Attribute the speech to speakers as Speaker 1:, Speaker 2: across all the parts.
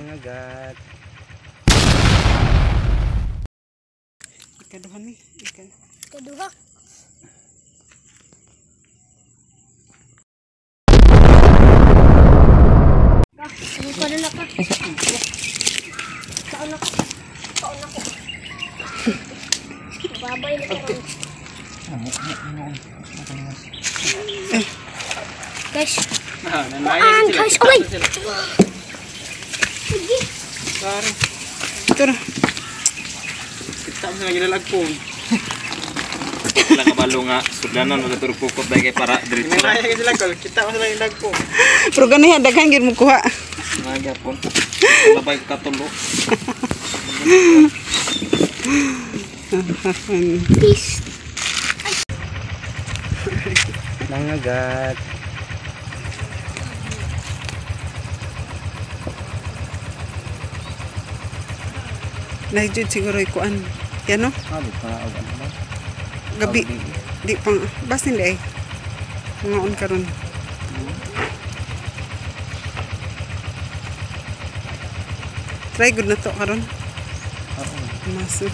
Speaker 1: Nangagat.
Speaker 2: Ikaduhan ni.
Speaker 3: Ikaduha. Ano pa na ka? Saan ako? Babay na ka. Guys. Guys, oy!
Speaker 1: Sorry.
Speaker 2: Ito na.
Speaker 1: Kita mo lagi lalagpong. Wala ka balo nga. Sudanan, magaturog pukot dahil kay para diretso. Minaya ka sila kol. Kita mo sila yung lagpong.
Speaker 2: Pero ganun daghan gyud mo kuha.
Speaker 1: Mga po. Labay ko katulo.
Speaker 3: Peace.
Speaker 1: Nangagat.
Speaker 2: Naijud siguro ikuan. Yan no?
Speaker 1: Abi pa og ano ba?
Speaker 2: Gabi. Di pang basin di ay. Ngaon karon. Try good na to karon.
Speaker 1: Oo.
Speaker 2: Masul.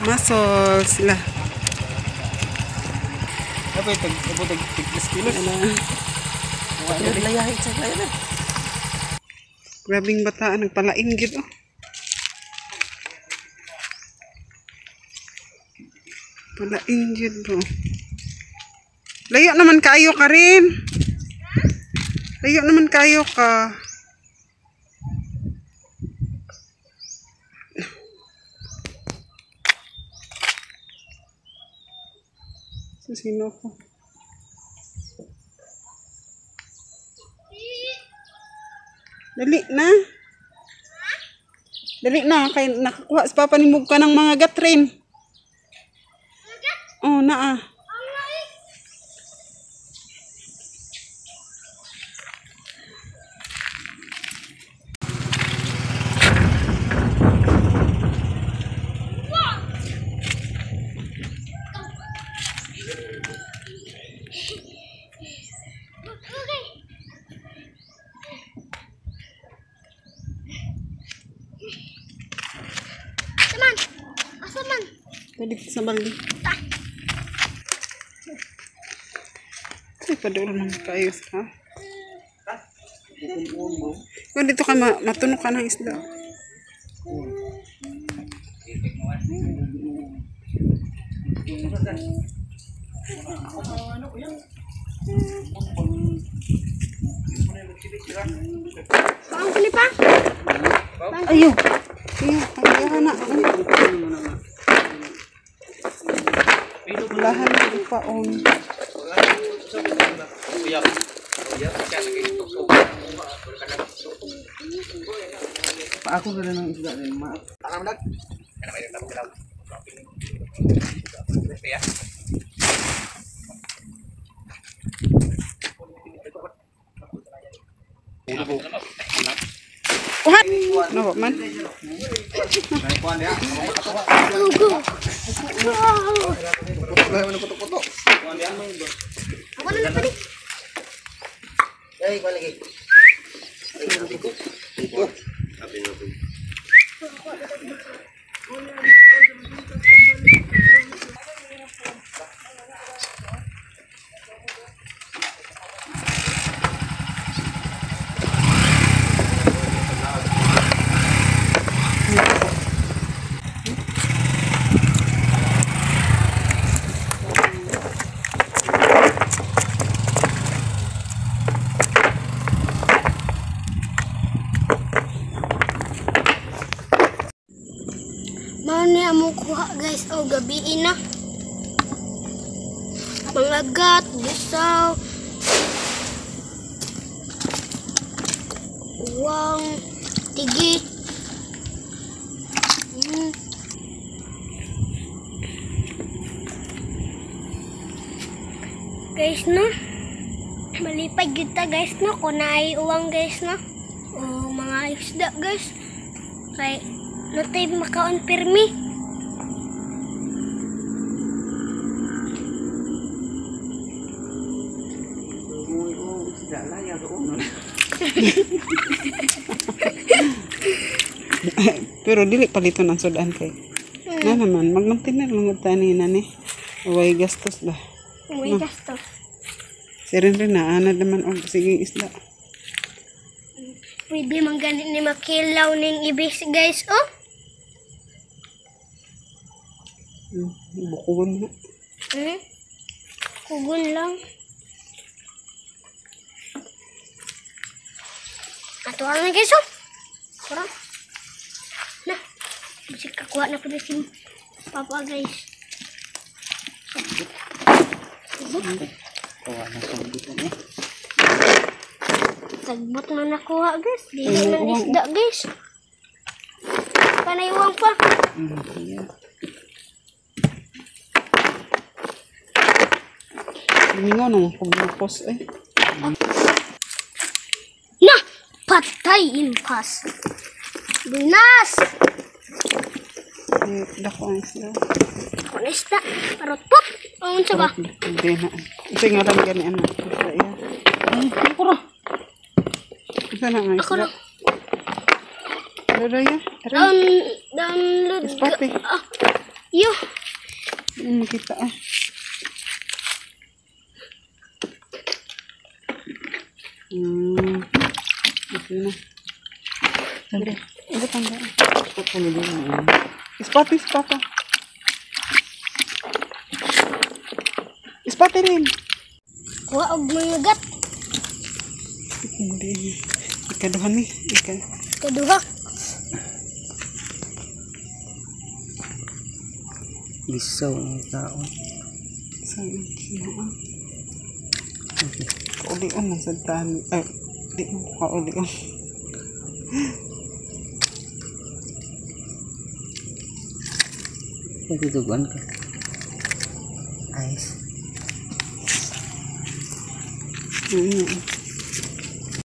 Speaker 2: Masol sila.
Speaker 1: Apa itu? Abot og 10 kilos. Wala layahin sa layahin.
Speaker 2: Grabing bataan nagpalain gid oh. Palain gid bro. Layo naman kayo ka rin. Layo naman kayo ka. Sino ko? Dali na. Dali na. Kaya nakakuha sa papanimog ka ng mga gatrin. Oh, naa.
Speaker 3: Asaman.
Speaker 2: Tadi sa baldi. Ay, padulong ng kaayos ha. Kung dito ka matunog ka ng isda.
Speaker 3: Saan kali pa?
Speaker 2: Ayo. Iya, ayahan na. Lahan na ipaon.
Speaker 1: Pa ako gala ng isda rin ma. Tanam dag. Kana may tanong daw. Ya.
Speaker 2: Kuha. No, man.
Speaker 1: Kuan ya.
Speaker 3: Go.
Speaker 1: Putok-putok. Kuan ya mo.
Speaker 3: Ako na tadi.
Speaker 1: Ay, kuan lagi. Sabi mo.
Speaker 3: Mana mo kuha guys o gabi na. Mangagat, gisaw. Uwang, tigit. Guys no. Malipad kita guys no. Kunay uwang guys no. O mga isda guys. Kay natay makaon pirmi.
Speaker 2: Pero dili palito ng sudan kay. Na naman, mag-maintain lang ang tanin na ni. Away gastos ba?
Speaker 3: May gasto.
Speaker 2: Si rin na, ana naman og sige isda.
Speaker 3: Pwede man ganit ni makilaw ning ibis guys, oh.
Speaker 2: Bukuan na.
Speaker 3: Kugun lang. Ato ang guys, oh. Kurang. Na. Bisik kakuha na po si Papa guys.
Speaker 1: Kawa na sagbot na.
Speaker 3: Sagbot man nakuha guys. Dili man isda guys. Panayuwang pa.
Speaker 2: Mingaw naman kung bukos eh.
Speaker 3: Na! Patay impas. Binas!
Speaker 2: Dako ang isda.
Speaker 3: Honesta. Parot po. Ang unsa ba?
Speaker 2: Hindi na. Kasi nga lang gani ano. Isda yan.
Speaker 1: Ako ra.
Speaker 2: Isa na nga
Speaker 3: Ako
Speaker 2: isda.
Speaker 3: na.
Speaker 2: Pero yan.
Speaker 3: Download.
Speaker 2: Spot eh.
Speaker 3: Yo.
Speaker 2: Makita ah. Ito na. Sige. Ibot ang daan. Spot is papa. Spot rin.
Speaker 3: Kuha og mga gat.
Speaker 2: Hindi. Ikaduhan ni.
Speaker 3: Kaduha.
Speaker 1: Isaw ang tao.
Speaker 2: Saan siya ah. Kaulion lang sa daan. Ay, di mo kaulion.
Speaker 1: Pagtutuguan ka. Ayos.
Speaker 2: Ayun.